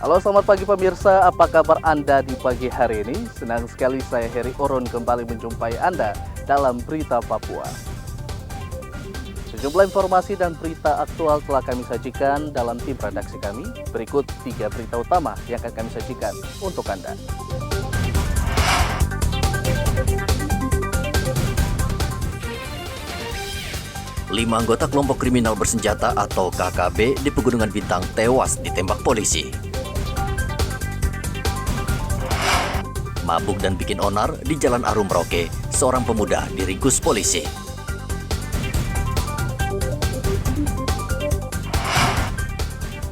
Halo, selamat pagi pemirsa, apa kabar Anda di pagi hari ini? Senang sekali saya Heri Oron kembali menjumpai Anda dalam Berita Papua. Sejumlah informasi dan berita aktual telah kami sajikan dalam tim redaksi kami. Berikut 3 berita utama yang akan kami sajikan untuk Anda. Lima anggota kelompok kriminal bersenjata atau KKB di Pegunungan Bintang tewas ditembak polisi. Mabuk dan bikin onar di Jalan Arum Merauke, seorang pemuda diringkus polisi.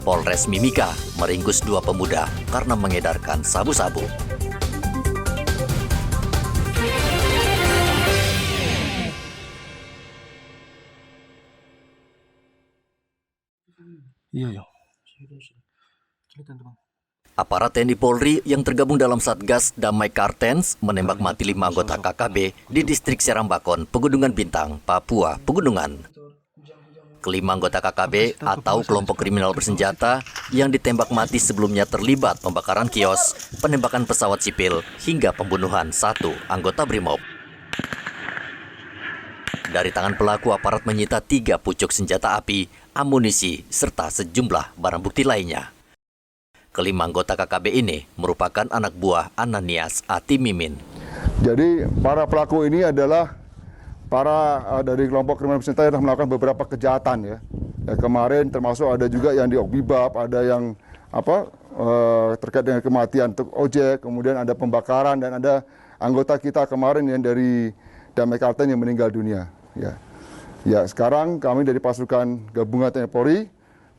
Polres Mimika meringkus 2 pemuda karena mengedarkan sabu-sabu. Aparat TNI Polri yang tergabung dalam Satgas Damai Kartens menembak mati 5 anggota KKB di distrik Serambakon, Pegunungan Bintang, Papua, Pegunungan. Kelima anggota KKB atau kelompok kriminal bersenjata yang ditembak mati sebelumnya terlibat pembakaran kios, penembakan pesawat sipil, hingga pembunuhan 1 anggota BRIMOB. Dari tangan pelaku, aparat menyita 3 pucuk senjata api, amunisi, serta sejumlah barang bukti lainnya. Kelima anggota KKB ini merupakan anak buah Ananias Ati Mimin. Jadi para pelaku ini adalah dari kelompok kriminal bersenjata yang melakukan beberapa kejahatan ya. Kemarin termasuk ada juga yang di Okbibab, ada yang terkait dengan kematian ojek, kemudian ada pembakaran dan ada anggota kita kemarin yang dari Damai Karten yang meninggal dunia. Ya, sekarang kami dari pasukan gabungan TNI Polri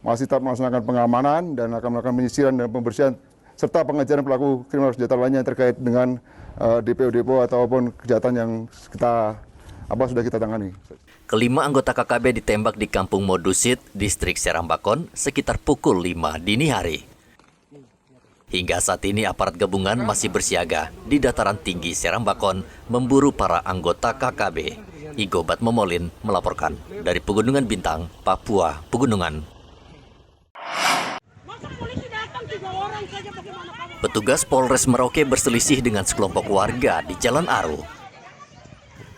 masih tetap melaksanakan pengamanan dan akan melakukan penyisiran dan pembersihan serta pengejaran pelaku kriminal bersenjata lainnya yang terkait dengan DPO ataupun kejahatan yang sudah kita tangani. Kelima anggota KKB ditembak di Kampung Modusit, distrik Serambakon, sekitar pukul 5 dini hari. Hingga saat ini aparat gabungan masih bersiaga di dataran tinggi Serambakon memburu para anggota KKB. Igo Batmomolin melaporkan dari Pegunungan Bintang, Papua, Pegunungan. Petugas Polres Merauke berselisih dengan sekelompok warga di Jalan Aru.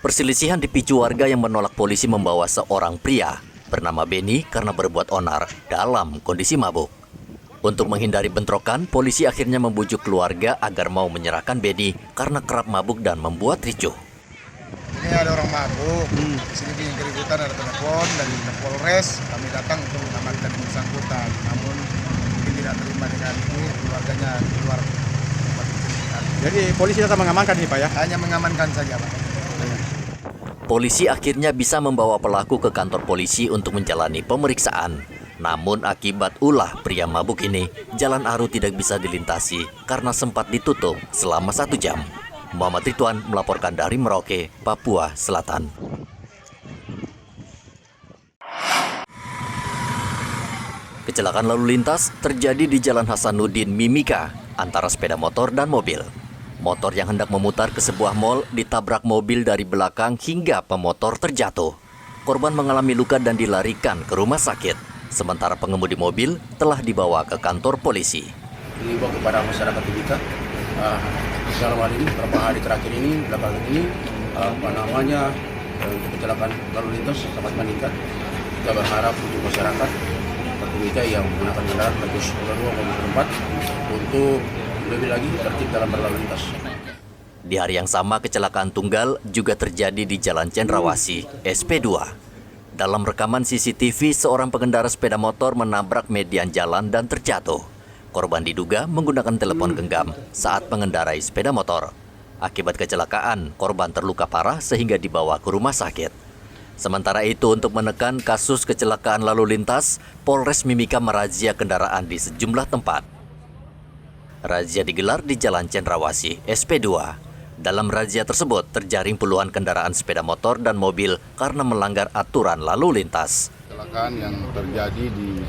Perselisihan dipicu warga yang menolak polisi membawa seorang pria bernama Beni karena berbuat onar dalam kondisi mabuk. Untuk menghindari bentrokan, polisi akhirnya membujuk keluarga agar mau menyerahkan Beni karena kerap mabuk dan membuat ricuh. Ini ada orang mabuk, di sini bikin keributan, ada telepon dari Polres, kami datang untuk mengamankan yang bersangkutan. Namun mungkin tidak terima dengan ini, keluarganya keluar tempat kejadian. Jadi polisi datang mengamankan ini Pak ya? Hanya mengamankan saja Pak. Polisi akhirnya bisa membawa pelaku ke kantor polisi untuk menjalani pemeriksaan. Namun akibat ulah pria mabuk ini, Jalan Aru tidak bisa dilintasi karena sempat ditutup selama 1 jam. Muhammad Ridwan melaporkan dari Merauke, Papua Selatan. Kecelakaan lalu lintas terjadi di Jalan Hasanuddin Mimika antara sepeda motor dan mobil. Motor yang hendak memutar ke sebuah mal ditabrak mobil dari belakang hingga pemotor terjatuh. Korban mengalami luka dan dilarikan ke rumah sakit. Sementara pengemudi mobil telah dibawa ke kantor polisi. Dihimbau kepada masyarakat Mimika, dalam hal ini beberapa hari terakhir ini, belakangan ini, untuk kecelakaan lalu lintas sangat meningkat. Kita berharap untuk masyarakat Mimika yang menggunakan kendaraan bagus roda 2 maupun 4 untuk lebih lagi tertib dalam berlalu lintas. Di hari yang sama, kecelakaan tunggal juga terjadi di Jalan Cendrawasih, SP2. Dalam rekaman CCTV, seorang pengendara sepeda motor menabrak median jalan dan terjatuh. Korban diduga menggunakan telepon genggam saat mengendarai sepeda motor. Akibat kecelakaan, korban terluka parah sehingga dibawa ke rumah sakit. Sementara itu, untuk menekan kasus kecelakaan lalu lintas, Polres Mimika merazia kendaraan di sejumlah tempat. Razia digelar di Jalan Cendrawasih, SP2. Dalam razia tersebut, terjaring puluhan kendaraan sepeda motor dan mobil karena melanggar aturan lalu lintas. Kecelakaan yang terjadi di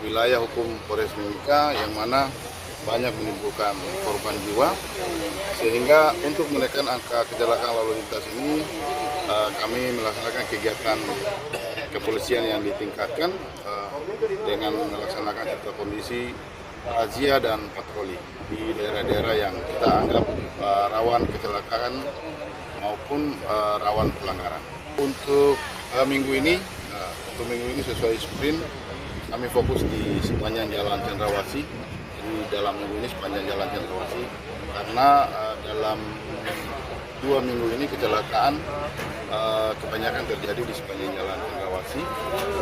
wilayah hukum Polres Mimika yang mana banyak menimbulkan korban jiwa, sehingga untuk menekan angka kecelakaan lalu lintas ini kami melaksanakan kegiatan kepolisian yang ditingkatkan dengan melaksanakan kondisi razia dan patroli di daerah-daerah yang kita anggap rawan kecelakaan maupun rawan pelanggaran. Untuk minggu ini sesuai sprint kami fokus di sepanjang Jalan Cendrawasih. Di dalam minggu ini sepanjang Jalan Cendrawasih karena dalam 2 minggu ini kecelakaan kebanyakan terjadi di sepanjang Jalan Cendrawasih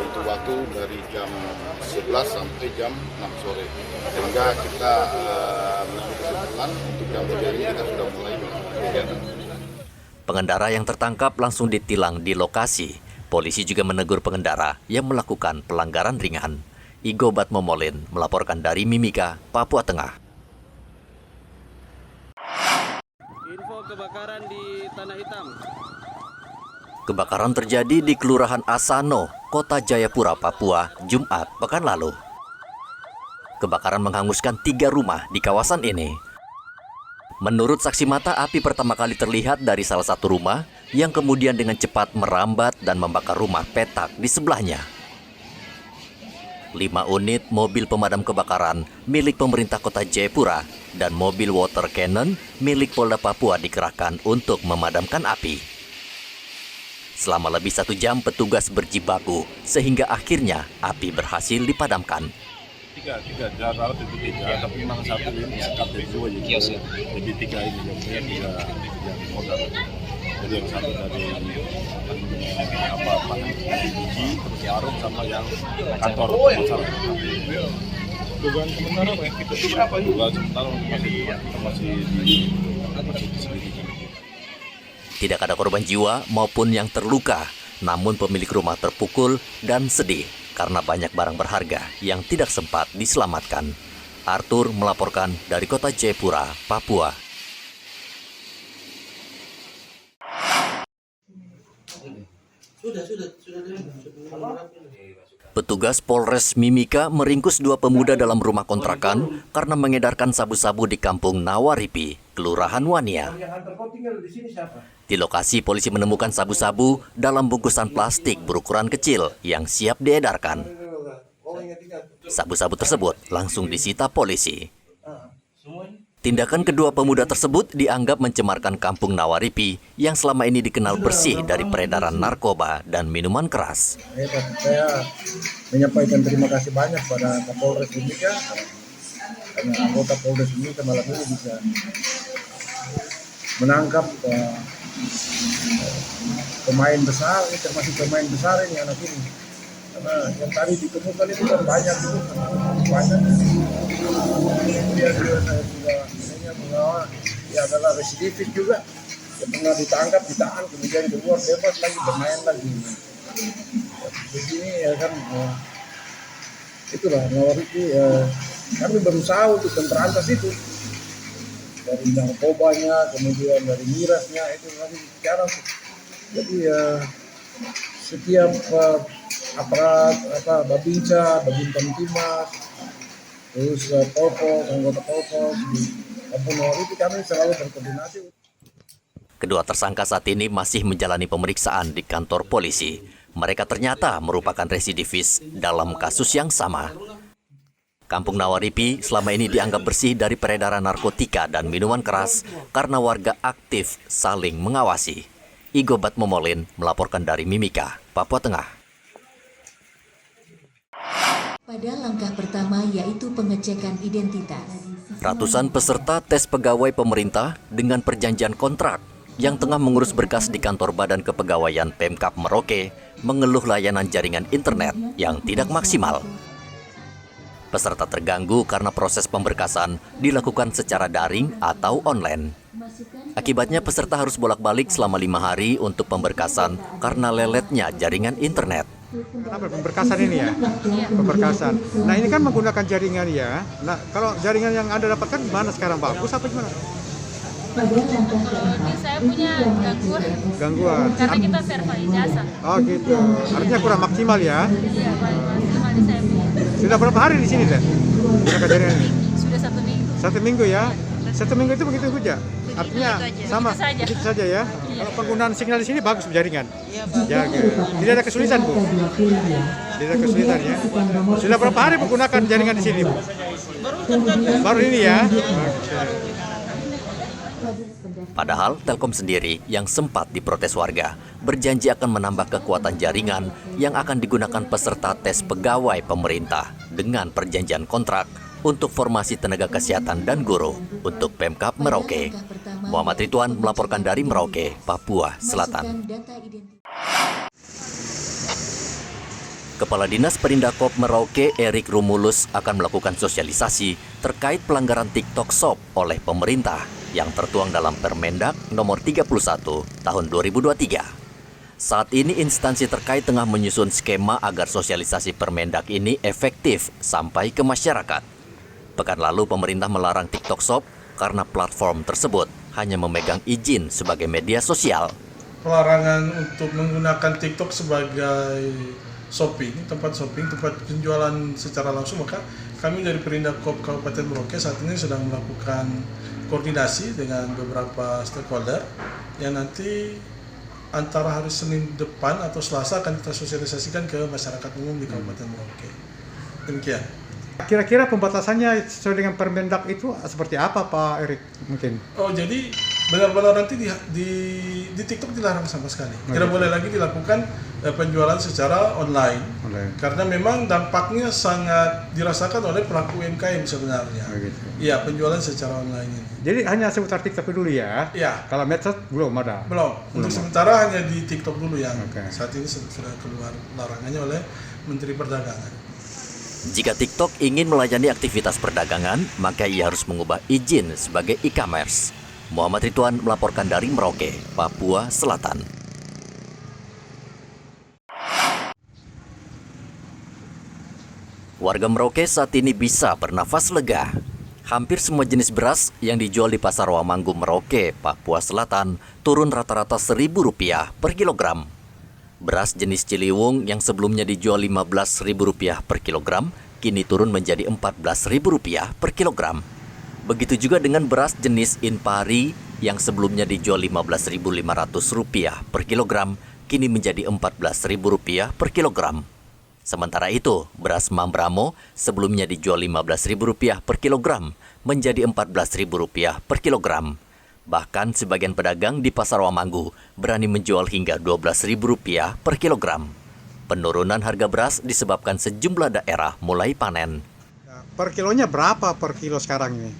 untuk waktu dari jam 11 sampai jam 6 sore. Sehingga kita mengambil kesimpulan untuk jam 3 ini kita sudah mulai kegiatan. Pengendara yang tertangkap langsung ditilang di lokasi. Polisi juga menegur pengendara yang melakukan pelanggaran ringan. Igo Batmomolin melaporkan dari Mimika, Papua Tengah. Info kebakaran di Tanah Hitam. Kebakaran terjadi di Kelurahan Asano, Kota Jayapura, Papua, Jumat pekan lalu. Kebakaran menghanguskan 3 rumah di kawasan ini. Menurut saksi mata, api pertama kali terlihat dari salah satu rumah yang kemudian dengan cepat merambat dan membakar rumah petak di sebelahnya. 5 unit mobil pemadam kebakaran milik pemerintah Kota Jayapura dan mobil water cannon milik Polda Papua dikerahkan untuk memadamkan api. Selama lebih 1 jam petugas berjibaku sehingga akhirnya api berhasil dipadamkan. Tiga, alat itu 3, tapi memang 1 ini sekap dari 2 jadi 3 ini yang modal. Jadi yang 1 dari biji, terus sarung sama yang kantor masalah. Dugaan sementara apa yang kita siapa? Dugaan sementara masih diselidiki. Tidak ada korban jiwa maupun yang terluka, namun pemilik rumah terpukul dan sedih karena banyak barang berharga yang tidak sempat diselamatkan. Arthur melaporkan dari Kota Jayapura, Papua. Petugas Polres Mimika meringkus 2 pemuda dalam rumah kontrakan karena mengedarkan sabu-sabu di Kampung Nawaripi, Kelurahan Wania. Di lokasi, polisi menemukan sabu-sabu dalam bungkusan plastik berukuran kecil yang siap diedarkan. Sabu-sabu tersebut langsung disita polisi. Tindakan kedua pemuda tersebut dianggap mencemarkan Kampung Nawaripi yang selama ini dikenal bersih dari peredaran narkoba dan minuman keras. Saya menyampaikan terima kasih banyak pada Kapolres Mimika karena anggota Polres Mimika malam ini bisa menangkap pemain besar, termasuk pemain besar ini anak ini. Karena yang tadi ditemukan itu kan banyak. Kemudian juga saya sudah bahwa dia adalah residivis juga. Dia pernah ditangkap, ditahan, kemudian keluar bebas lagi, bermain lagi. Begini ya kan, itulah Nawaripi. Kami berusaha untuk memberantas itu. Dari narkobanya, kemudian dari mirasnya, itu nanti sekarang. Jadi setiap aparat, Babinsa, Babinsa Timas, terus anggota Polpol, Kampung Nawaripi kami selalu berkoordinasi. Kedua tersangka saat ini masih menjalani pemeriksaan di kantor polisi. Mereka ternyata merupakan residivis dalam kasus yang sama. Kampung Nawaripi selama ini dianggap bersih dari peredaran narkotika dan minuman keras karena warga aktif saling mengawasi. Igo Batmomolin melaporkan dari Mimika, Papua Tengah. Pada langkah pertama yaitu pengecekan identitas. Ratusan peserta tes pegawai pemerintah dengan perjanjian kontrak yang tengah mengurus berkas di kantor Badan Kepegawaian Pemkab Merauke mengeluh layanan jaringan internet yang tidak maksimal. Peserta terganggu karena proses pemberkasan dilakukan secara daring atau online. Akibatnya peserta harus bolak-balik selama 5 hari untuk pemberkasan karena leletnya jaringan internet. Kenapa pemberkasan ini ya? Pemberkasan. Nah ini kan menggunakan jaringan ya. Nah kalau jaringan yang Anda dapatkan gimana sekarang? Bagus apa gimana? Kalau di saya punya gangguan. Karena kita server ijazah. Oh gitu. Artinya kurang maksimal ya? Iya, paling maksimal di saya punya. Sudah berapa hari di sini deh? Gunakan jaringan ini? Sudah 1 minggu. 1 minggu ya? 1 minggu itu begitu saja? Artinya Itu aja. sama, Itu saja. begitu saja ya. Kalau penggunaan sinyal di sini bagus jaringan. Iya, bagus. Ya, tidak ada kesulitan Bu. Tidak ada kesulitan ya. Sudah berapa hari menggunakan jaringan di sini Bu? Baru ini ya. Padahal Telkom sendiri yang sempat diprotes warga berjanji akan menambah kekuatan jaringan yang akan digunakan peserta tes pegawai pemerintah dengan perjanjian kontrak untuk formasi tenaga kesehatan dan guru untuk Pemkab Merauke. Muhammad Ridwan melaporkan dari Merauke, Papua Selatan. Kepala Dinas Perindakop Merauke, Erik Rumulus, akan melakukan sosialisasi terkait pelanggaran TikTok Shop oleh pemerintah yang tertuang dalam Permendak nomor 31 tahun 2023. Saat ini instansi terkait tengah menyusun skema agar sosialisasi Permendak ini efektif sampai ke masyarakat. Pekan lalu pemerintah melarang TikTok Shop karena platform tersebut hanya memegang izin sebagai media sosial. Pelarangan untuk menggunakan TikTok sebagai tempat penjualan secara langsung, maka kami dari Perindakop Kabupaten Merauke saat ini sedang melakukan koordinasi dengan beberapa stakeholder yang nanti antara hari Senin depan atau Selasa akan kita sosialisasikan ke masyarakat umum di Kabupaten Merauke. Demikian. Kira-kira pembatasannya sesuai dengan Permendak itu seperti apa Pak Erik mungkin? Oh, jadi benar-benar nanti di TikTok dilarang sama sekali. Tidak boleh lagi dilakukan penjualan secara online. Karena memang dampaknya sangat dirasakan oleh pelaku UMKM sebenarnya. Iya, penjualan secara online ini. Jadi hanya seputar TikTok dulu ya? Iya. Kalau medsos belum ada? Belum. Untuk sementara hanya di TikTok dulu yang saat ini sudah keluar larangannya oleh Menteri Perdagangan. Jika TikTok ingin melayani aktivitas perdagangan, maka ia harus mengubah izin sebagai e-commerce. Muhammad Ridwan melaporkan dari Merauke, Papua Selatan. Warga Merauke saat ini bisa bernafas lega. Hampir semua jenis beras yang dijual di Pasar Wamanggu Merauke, Papua Selatan, turun rata-rata Rp1.000 per kilogram. Beras jenis Ciliwung yang sebelumnya dijual Rp15.000 per kilogram, kini turun menjadi Rp14.000 per kilogram. Begitu juga dengan beras jenis Inpari yang sebelumnya dijual Rp15.500 per kilogram, kini menjadi Rp14.000 per kilogram. Sementara itu, beras Mambramo sebelumnya dijual Rp15.000 per kilogram, menjadi Rp14.000 per kilogram. Bahkan sebagian pedagang di Pasar Wamanggu berani menjual hingga Rp12.000 per kilogram. Penurunan harga beras disebabkan sejumlah daerah mulai panen. Per kilonya berapa per kilo sekarang ini?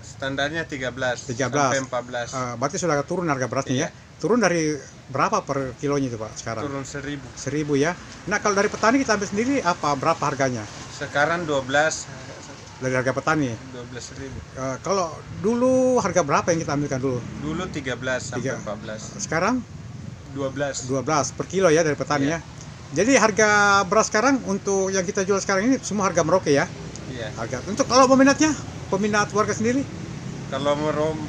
Standarnya 13 sampai 14. Berarti sudah turun harga berasnya ya? Turun dari berapa per kilonya itu Pak sekarang? Turun 1.000. 1.000 ya. Nah kalau dari petani kita ambil sendiri berapa harganya? Sekarang 12. Dari harga petani? 12.000. Kalau dulu harga berapa yang kita ambilkan dulu? Dulu 13 sampai 14. Sekarang? 12 per kilo ya dari petani ya. Jadi harga beras sekarang untuk yang kita jual sekarang ini semua harga Merauke ya? Iya. Harga. Untuk kalau peminat warga sendiri? Kalau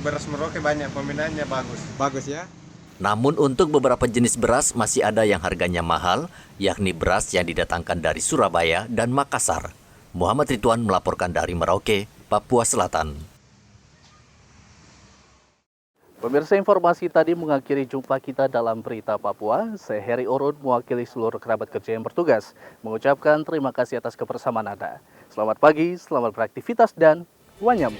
beras Merauke banyak, peminatnya bagus. Bagus ya. Namun untuk beberapa jenis beras masih ada yang harganya mahal, yakni beras yang didatangkan dari Surabaya dan Makassar. Muhammad Ridwan melaporkan dari Merauke, Papua Selatan. Pemirsa, informasi tadi mengakhiri jumpa kita dalam Berita Papua. Saya Heri Orun mewakili seluruh kerabat kerja yang bertugas mengucapkan terima kasih atas kebersamaan Anda. Selamat pagi, selamat beraktivitas dan wanyam.